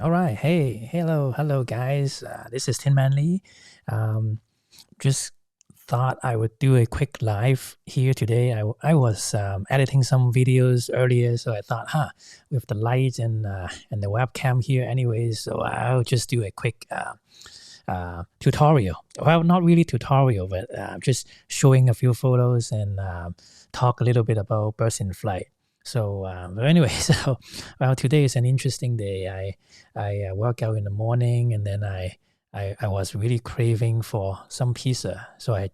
All right. Hey, hello, guys. This is Tin Man Lee. Um, just thought I would do a quick live here today. I was editing some videos earlier, so I thought, with the light and the webcam here, anyways, so I'll just do a quick tutorial. Well, not really tutorial, but just showing a few photos and talk a little bit about birds in flight. So, but anyway, so well, today is an interesting day. I work out in the morning, and then I was really craving for some pizza, so I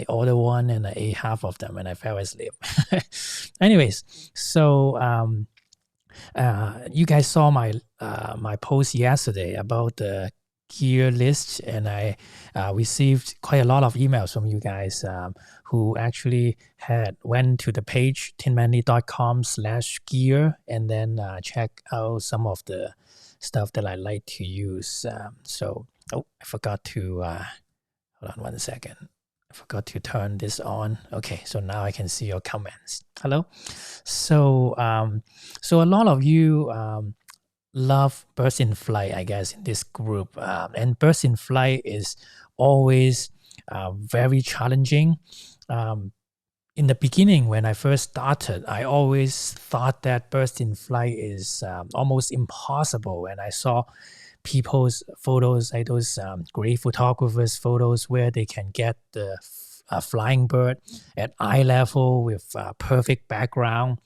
ordered one and I ate half of them, and I fell asleep. Anyways, so you guys saw my post yesterday about the gear list, and I received quite a lot of emails from you guys who actually had went to the page tinmanly.com/gear and then check out some of the stuff that I like to use. Oh, I forgot to hold on one second. I forgot to turn this on. Okay, so now I can see your comments. Hello. So a lot of you love birds in flight, I guess, in this group. And birds in flight is always very challenging. In the beginning, when I first started, I always thought that birds in flight is almost impossible. When I saw people's photos, like those great photographers' photos, where they can get the flying bird at eye level with perfect background.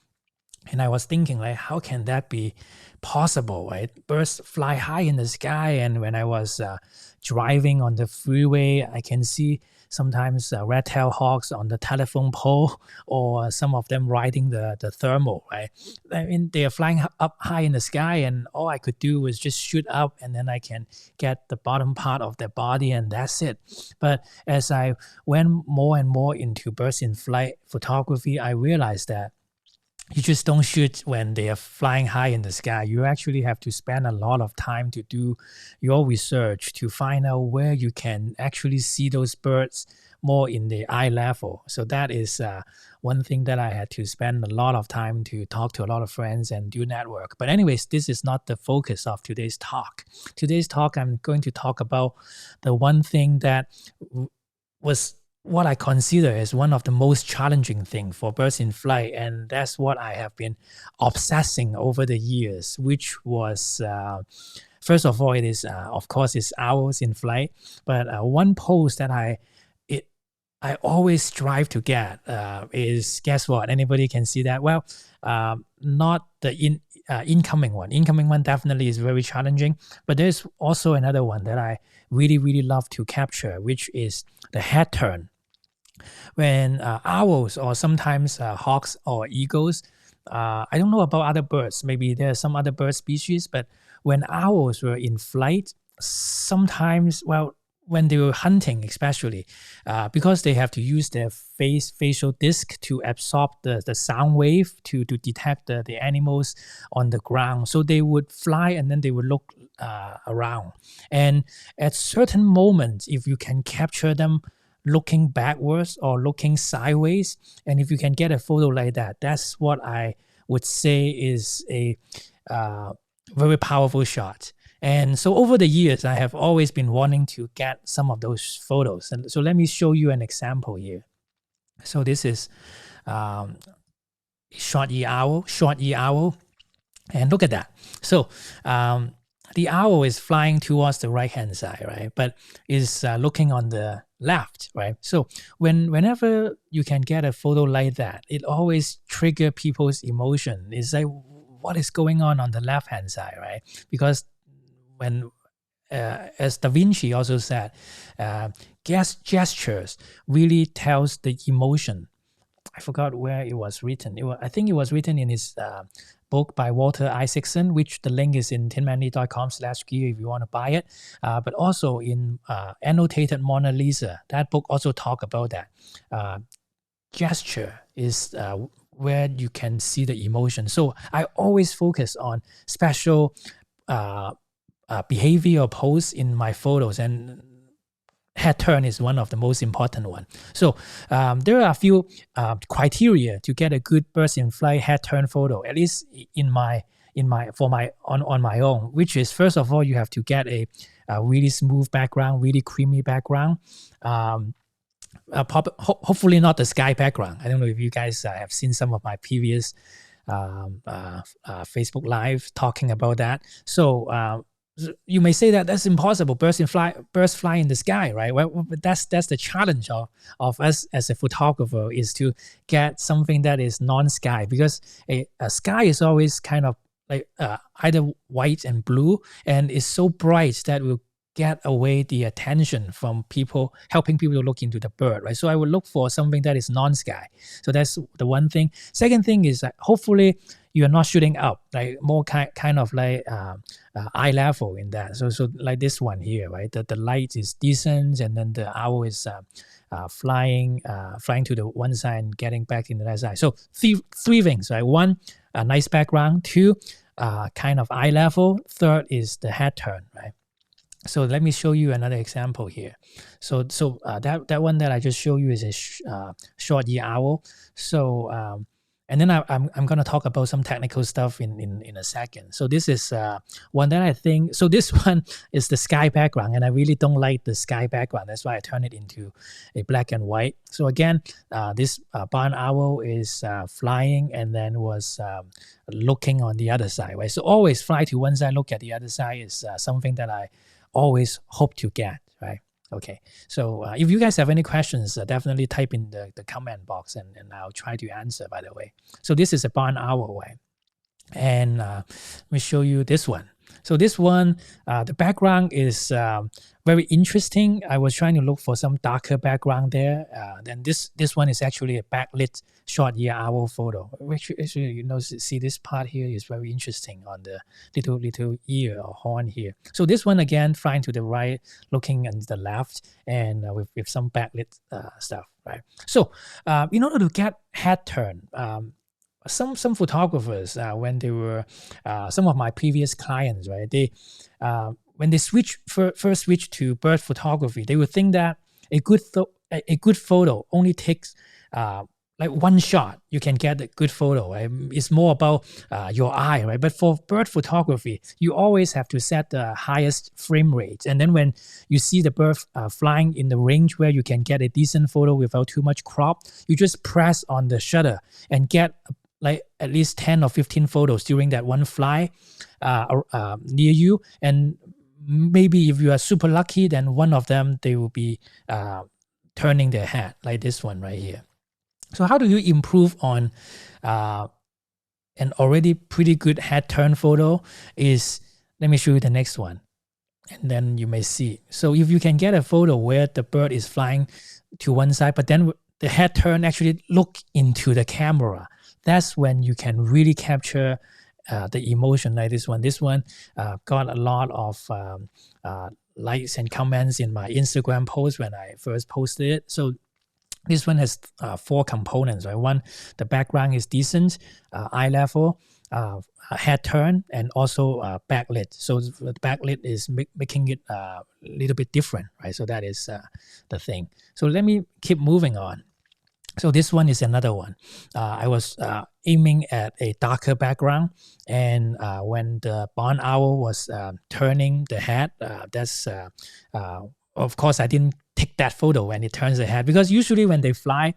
And I was thinking, like, how can that be possible, right? Birds fly high in the sky. And when I was driving on the freeway, I can see sometimes red-tailed hawks on the telephone pole, or some of them riding the thermal, right? I mean, they are flying up high in the sky, and all I could do was just shoot up, and then I can get the bottom part of their body, and that's it. But as I went more and more into birds in flight photography, I realized that you just don't shoot when they are flying high in the sky. You actually have to spend a lot of time to do your research to find out where you can actually see those birds more in the eye level. So that is one thing that I had to spend a lot of time to talk to a lot of friends and do network. But anyways, this is not the focus of today's talk. Today's talk, I'm going to talk about the one thing that was what I consider as one of the most challenging thing for birds in flight, and that's what I have been obsessing over the years, which was first of all, it is of course it's owls in flight, but one post that I always strive to get is, guess what? Anybody can see that? Well, not the incoming one. Incoming one definitely is very challenging, but there's also another one that I really love to capture, which is the head turn. When owls or sometimes hawks or eagles, I don't know about other birds, maybe there are some other bird species, but when owls were in flight, sometimes, well, when they were hunting especially, because they have to use their facial disc to absorb the sound wave to detect the animals on the ground, so they would fly and then they would look around, and at certain moments, if you can capture them looking backwards or looking sideways, and if you can get a photo like that, that's what I would say is a very powerful shot. And so over the years, I have always been wanting to get some of those photos. And so let me show you an example here. So this is short-eared owl, and look at that. So the owl is flying towards the right-hand side, right? But is looking on the left, right? So whenever you can get a photo like that, it always trigger people's emotion. It's like, what is going on the left-hand side, right? Because when as Da Vinci also said, gestures really tells the emotion. I forgot where it was written. I think it was written in his book by Walter Isaacson, which the link is in tinmanly.com/gear if you want to buy it. But also in Annotated Mona Lisa, that book also talk about that. Gesture is where you can see the emotion. So I always focus on special behavior or pose in my photos, and head turn is one of the most important one. So there are a few criteria to get a good birds in flight head turn photo, at least in my on my own, which is, first of all, you have to get a really smooth background, really creamy background. Hopefully not the sky background. I don't know if you guys have seen some of my previous Facebook Live talking about that. So you may say that that's impossible. Birds fly in the sky, right? Well, that's the challenge of us as a photographer, is to get something that is non-sky, because a sky is always kind of like either white and blue, and it's so bright that will get away the attention from people, helping people to look into the bird, right? So I would look for something that is non-sky. So that's the one thing. Second thing is that hopefully you are not shooting up, like more kind of like eye level in that. So like this one here, right? The light is decent, and then the owl is flying to the one side and getting back in the other side. So three things, right? One, a nice background. Two, kind of eye level. Third is the head turn, right? So let me show you another example here. So that one that I just showed you is a short-eared owl. So and then I'm going to talk about some technical stuff in a second. So this is one that I think, so this one is the sky background, and I really don't like the sky background. That's why I turn it into a black and white. So again, this barn owl is flying and then was looking on the other side, right? So always fly to one side, look at the other side is something that I always hope to get, right? Okay, so if you guys have any questions, definitely type in the comment box, and I'll try to answer, by the way. So this is a barn owl, right? And let me show you this one. So this one, the background is very interesting. I was trying to look for some darker background there. Then this one is actually a backlit short-eared owl photo. Actually, you know, see this part here is very interesting on the little ear or horn here. So this one again, flying to the right, looking on the left, and with some backlit stuff, right? So in order to get head turn, some photographers, when they were some of my previous clients, right, they when they first switch to bird photography, they would think that a good photo only takes like one shot. You can get a good photo, right? It's more about your eye, right? But for bird photography, you always have to set the highest frame rate, and then when you see the bird flying in the range where you can get a decent photo without too much crop, you just press on the shutter and get like at least 10 or 15 photos during that one fly near you. And maybe if you are super lucky, then one of them, they will be turning their head, like this one right here. So how do you improve on an already pretty good head turn photo? Is, let me show you the next one, and then you may see. So if you can get a photo where the bird is flying to one side, but then the head turn actually look into the camera, that's when you can really capture the emotion, like this one. This one got a lot of likes and comments in my Instagram post when I first posted it. So this one has 4 components, right? One, the background is decent, eye level, head turn, and also backlit. So the backlit is making it a little bit different, right? So that is the thing. So let me keep moving on. So this one is another one. I was aiming at a darker background, and when the barn owl was turning the head, of course I didn't take that photo when it turns the head, because usually when they fly,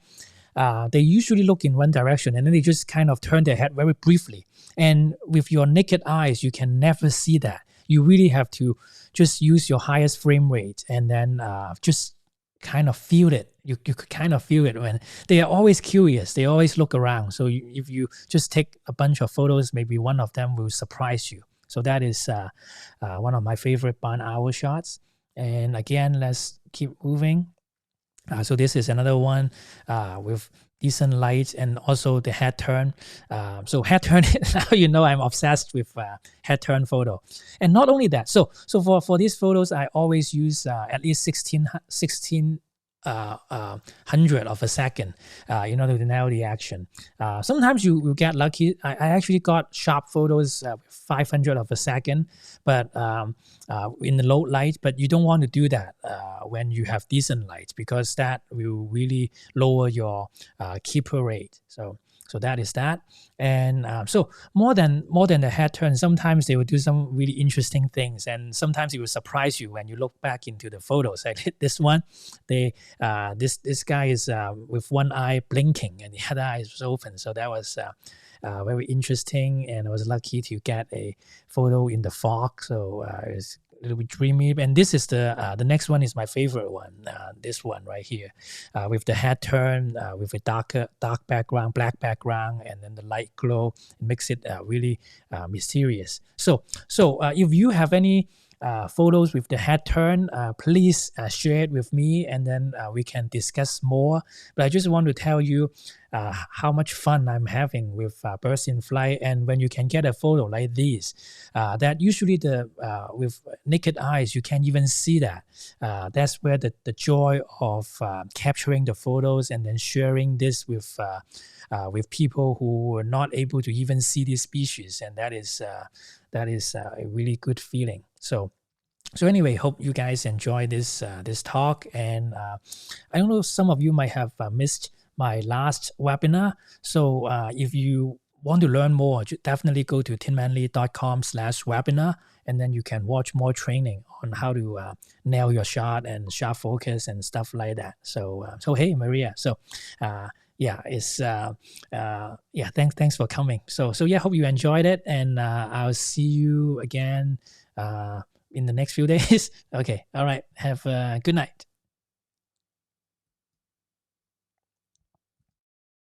they usually look in one direction and then they just kind of turn their head very briefly. And with your naked eyes, you can never see that. You really have to just use your highest frame rate and then just kind of feel it. You could kind of feel it when they are always curious. They always look around. So if you just take a bunch of photos, maybe one of them will surprise you. So that is one of my favorite barn owl shots. And again, let's keep moving. So this is another one with decent light and also the head turn. So head turn, now you know I'm obsessed with head turn photo. And not only that, so for these photos, I always use at least 16 hundred of a second in order to nail the action. Sometimes you will get lucky. I actually got sharp photos 500 of a second, but in the low light. But you don't want to do that when you have decent light, because that will really lower your keeper rate. So So that is that. And so more than the head turn, sometimes they will do some really interesting things, and sometimes it will surprise you when you look back into the photos. Like this one, this guy is with one eye blinking and the other eye is open. So that was very interesting, and I was lucky to get a photo in the fog. So it's a little bit dreamy. And this is the next one is my favorite one. This one right here, with the head turn, with a dark background, black background, and then the light glow. It makes it really mysterious. So if you have any photos with the head turn, please share it with me, and then we can discuss more. But I just want to tell you how much fun I'm having with birds in flight. And when you can get a photo like this, that usually with naked eyes you can't even see that. That's where the joy of capturing the photos and then sharing this with people who are not able to even see this species, and that is a really good feeling. So anyway, hope you guys enjoy this talk. And I don't know, some of you might have missed my last webinar. So if you want to learn more, definitely go to tinmanley.com/webinar, and then you can watch more training on how to nail your shot and shot focus and stuff like that. So hey, Maria. So thanks for coming. So yeah, hope you enjoyed it, and I'll see you again in the next few days. Okay, all right, have a good night.